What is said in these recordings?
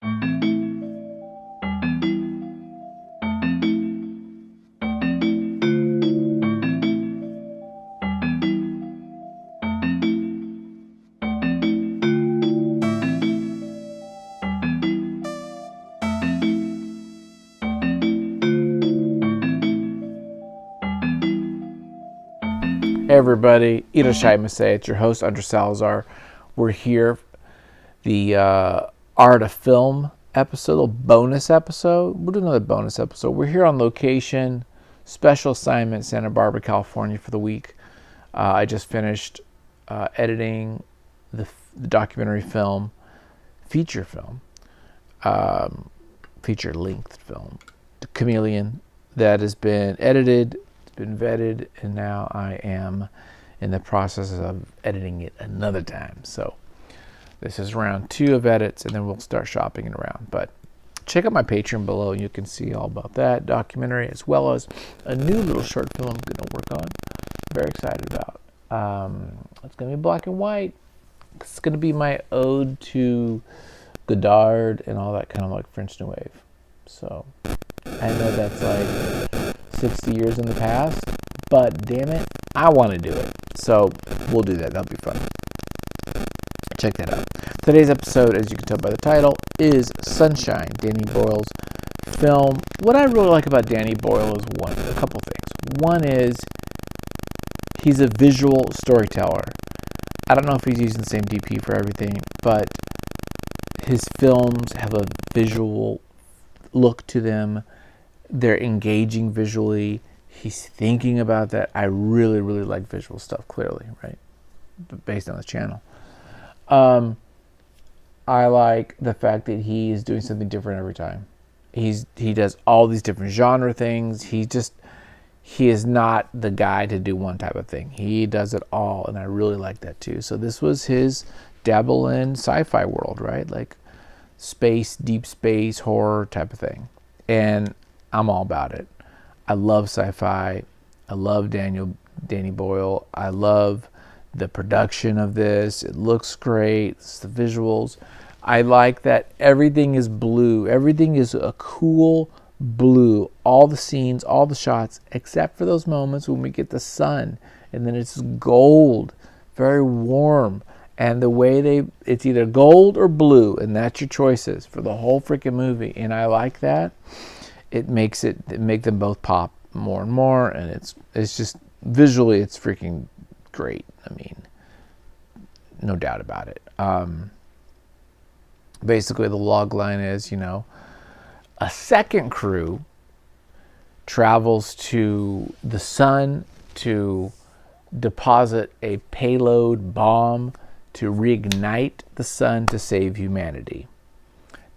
Hey everybody, Irashai Masay, it's your host, Andres Salazar. We're here, the Art of Film episode, a bonus episode. We'll do another bonus episode. We're here on location, special assignment, Santa Barbara, California for the week. I just finished editing the documentary film, feature length film, Chameleon, that has been edited, been vetted, and now I am in the process of editing it another time. So this is round 2 of edits, and then we'll start shopping it around. But check out my Patreon below, and you can see all about that documentary, as well as a new little short film I'm going to work on. Very excited about. It's going to be black and white. It's going to be my ode to Godard and all that kind of like French New Wave. So I know that's like 60 years in the past, but damn it, I want to do it. So we'll do that. That'll be fun. Check that out. Today's episode, as you can tell by the title, is Sunshine, Danny Boyle's film. What I really like about Danny Boyle is a couple things. One is he's a visual storyteller. I don't know if he's using the same DP for everything, but his films have a visual look to them. They're engaging visually. He's thinking about that. I really, really like visual stuff, clearly, right? Based on this channel. I like the fact that he is doing something different every time. He does all these different genre things. He is not the guy to do one type of thing. He does it all, and I really like that too. So this was his dabble in sci-fi world, right? Like space, deep space, horror type of thing. And I'm all about it. I love sci-fi. I love Danny Boyle. I love the production of this. It looks great. It's the visuals. I like that everything is blue. Everything is a cool blue. All the scenes, all the shots, except for those moments when we get the sun, and then it's gold, very warm. And the way it's either gold or blue, and that's your choices for the whole freaking movie. And I like that. It make them both pop more and more, and it's just visually it's freaking great. I mean, no doubt about it. Basically, the log line is, a second crew travels to the sun to deposit a payload bomb to reignite the sun to save humanity.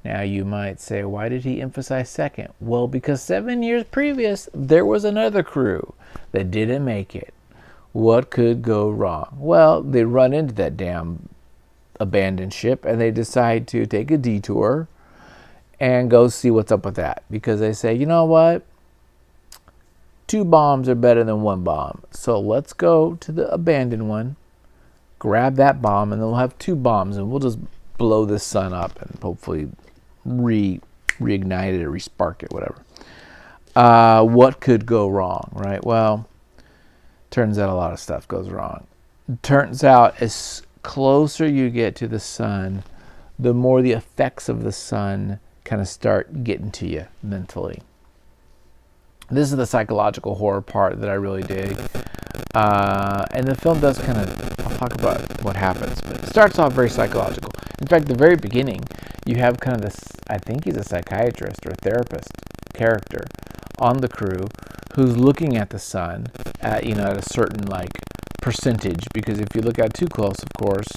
Now you might say, why did he emphasize second? Well, because 7 years previous, there was another crew that didn't make it. What could go wrong? Well, they run into that damn abandoned ship, and they decide to take a detour and go see what's up with that. Because they say, you know what? 2 bombs are better than 1 bomb. So let's go to the abandoned one, grab that bomb, and then we'll have 2 bombs, and we'll just blow this sun up and hopefully reignite it or respark it, whatever. What could go wrong, right? Well, turns out a lot of stuff goes wrong. Turns out as closer you get to the sun, the more the effects of the sun kind of start getting to you mentally. This is the psychological horror part that I really dig. And the film does kind of, I'll talk about what happens, but it starts off very psychological. In fact, the very beginning, you have kind of this, I think he's a psychiatrist or a therapist character on the crew who's looking at the sun at a certain like percentage, because if you look at too close, of course,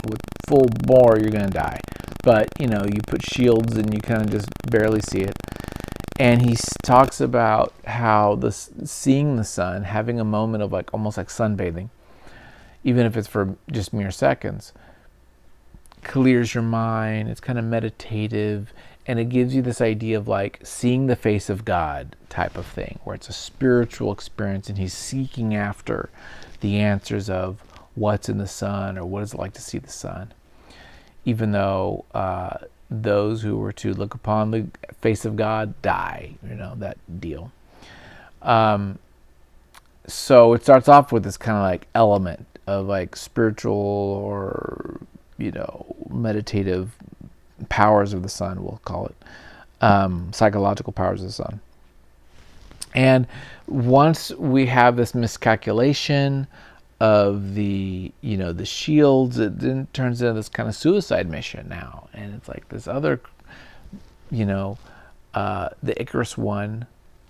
with full bore, you're going to die. But, you put shields and you kind of just barely see it. And he talks about how seeing the sun, having a moment of like almost like sunbathing, even if it's for just mere seconds, clears your mind. It's kind of meditative, and it gives you this idea of like seeing the face of God type of thing, where it's a spiritual experience, and he's seeking after the answers of what's in the sun or what is it like to see the sun. Even though those who were to look upon the face of God die, that deal. So it starts off with this kind of like element of like spiritual or, meditative powers of the sun, we'll call it, psychological powers of the sun. And once we have this miscalculation of the shields, it then turns into this kind of suicide mission now. And it's like this other, the Icarus One,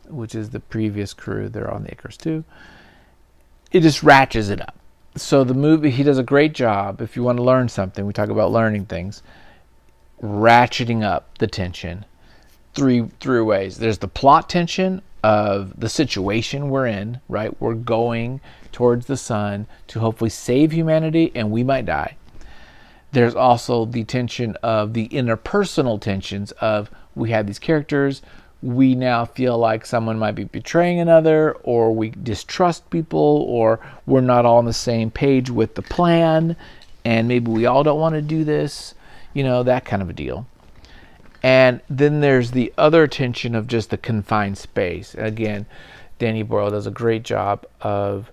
which is the previous crew, they're on the Icarus 2. It just ratchets it up. So the movie, he does a great job. If you want to learn something, we talk about learning things, ratcheting up the tension three ways. There's the plot tension of the situation we're in, right? We're going towards the sun to hopefully save humanity, and we might die. There's also the tension of the interpersonal tensions of we have these characters, we now feel like someone might be betraying another, or we distrust people, or we're not all on the same page with the plan, and maybe we all don't want to do this, that kind of a deal. And then there's the other tension of just the confined space. Again, Danny Boyle does a great job of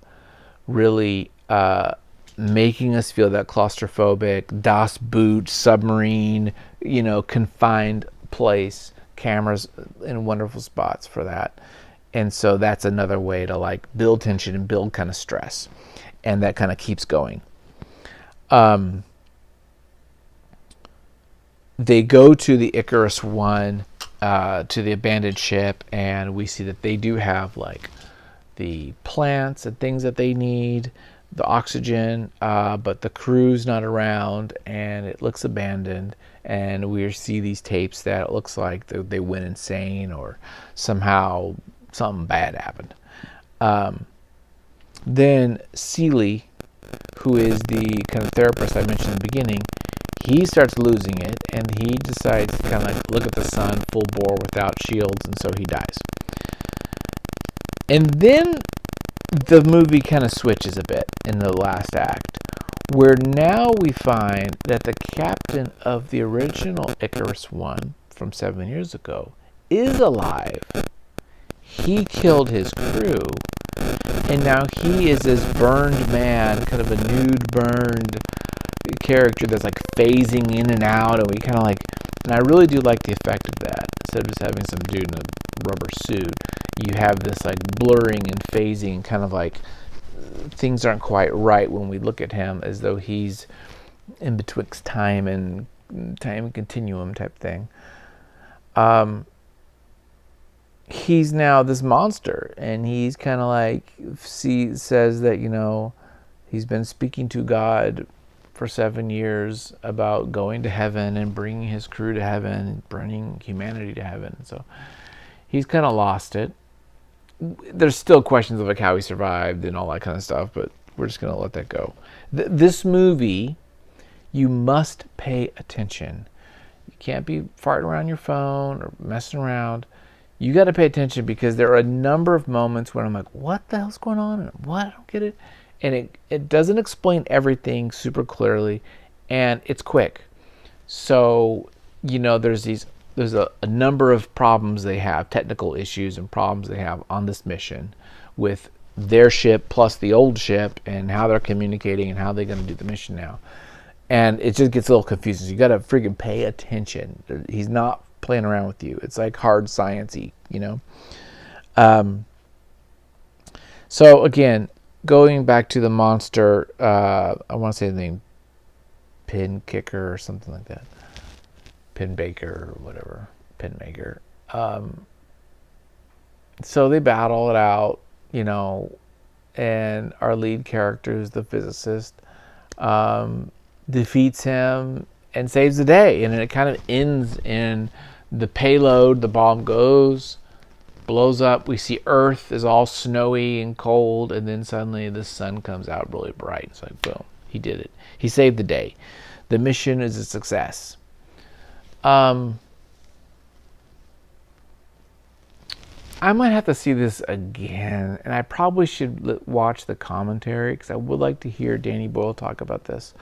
really making us feel that claustrophobic, Das Boot, submarine, confined place. Cameras in wonderful spots for that. And so that's another way to like build tension and build kind of stress. And that kind of keeps going. They go to the Icarus One, to the abandoned ship, and we see that they do have like the plants and things that they need, the oxygen, but the crew's not around and it looks abandoned. And we see these tapes that it looks like they went insane or somehow something bad happened. Then Seeley, who is the kind of therapist I mentioned in the beginning, he starts losing it, and he decides to kind of like look at the sun full bore without shields, and so he dies. And then the movie kind of switches a bit in the last act, where now we find that the captain of the original Icarus One from 7 years ago is alive. He killed his crew, and now he is this burned man, kind of a nude, burned character that's like phasing in and out, and we kind of like, and I really do like the effect of that. Instead of just having some dude in a rubber suit, you have this like blurring and phasing, kind of like things aren't quite right when we look at him, as though he's in betwixt time and continuum type thing. He's now this monster, and he's kind of like says that he's been speaking to God for 7 years about going to heaven and bringing his crew to heaven and bringing humanity to heaven. So he's kind of lost it. There's still questions of like how he survived and all that kind of stuff, but we're just going to let that go. This movie, you must pay attention. You can't be farting around your phone or messing around. You got to pay attention, because there are a number of moments when I'm like, what the hell's going on? What? I don't get it. And it doesn't explain everything super clearly, and it's quick. So, there's a number of problems they have, technical issues and problems they have on this mission with their ship plus the old ship, and how they're communicating and how they're going to do the mission now. And it just gets a little confusing. So you got to freaking pay attention. He's not playing around with you. It's like hard science-y, So again, going back to the monster, I want to say the name Pin Kicker or something like that. Pin Baker or whatever. Pin Maker. So they battle it out, and our lead character, who's the physicist, defeats him and saves the day. And it kind of ends in the payload. The bomb goes, blows up. We see Earth is all snowy and cold, and then suddenly the sun comes out really bright. It's like, boom, he did it. He saved the day. The mission is a success. I might have to see this again, and I probably should watch the commentary, because I would like to hear Danny Boyle talk about this.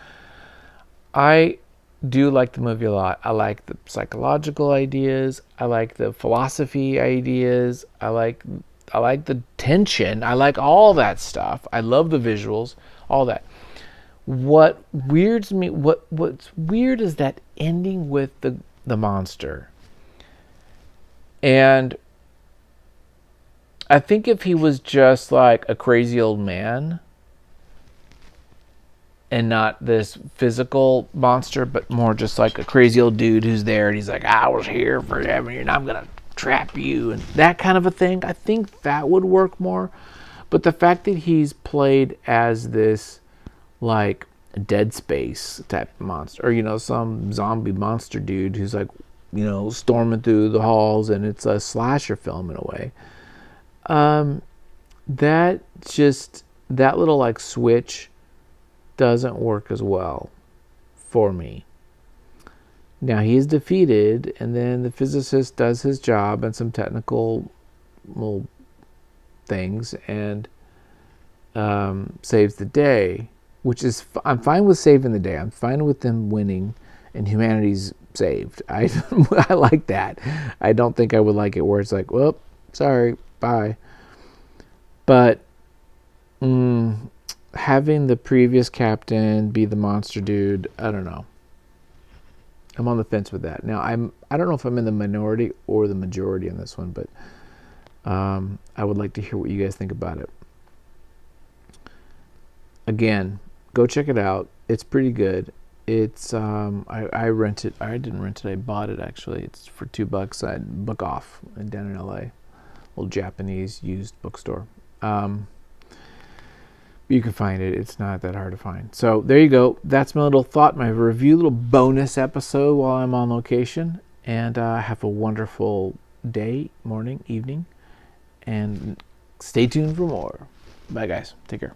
I do like the movie a lot. I like the psychological ideas. I like the philosophy ideas. I like the tension. I like all that stuff. I love the visuals, all that. What's weird is that ending with the monster. And I think if he was just like a crazy old man and not this physical monster, but more just like a crazy old dude who's there and he's like, I was here forever and I'm going to trap you and that kind of a thing, I think that would work more. But the fact that he's played as this like Dead Space type of monster, or some zombie monster dude who's like, storming through the halls, and it's a slasher film in a way. That little like switch doesn't work as well for me. Now he is defeated, and then the physicist does his job and some technical little things, and saves the day. Which is, I'm fine with saving the day. I'm fine with them winning and humanity's saved. I like that. I don't think I would like it where it's like, well, sorry, bye. But having the previous captain be the monster dude, I don't know. I'm on the fence with that. Now, I don't know if I'm in the minority or the majority on this one, but I would like to hear what you guys think about it. Again, go check it out. It's pretty good. It's I rent it. I didn't rent it. I bought it actually. It's for $2. I'd Book Off down in LA, little Japanese used bookstore. You can find it. It's not that hard to find. So there you go. That's my little thought, my review, little bonus episode while I'm on location. And have a wonderful day, morning, evening, and stay tuned for more. Bye, guys. Take care.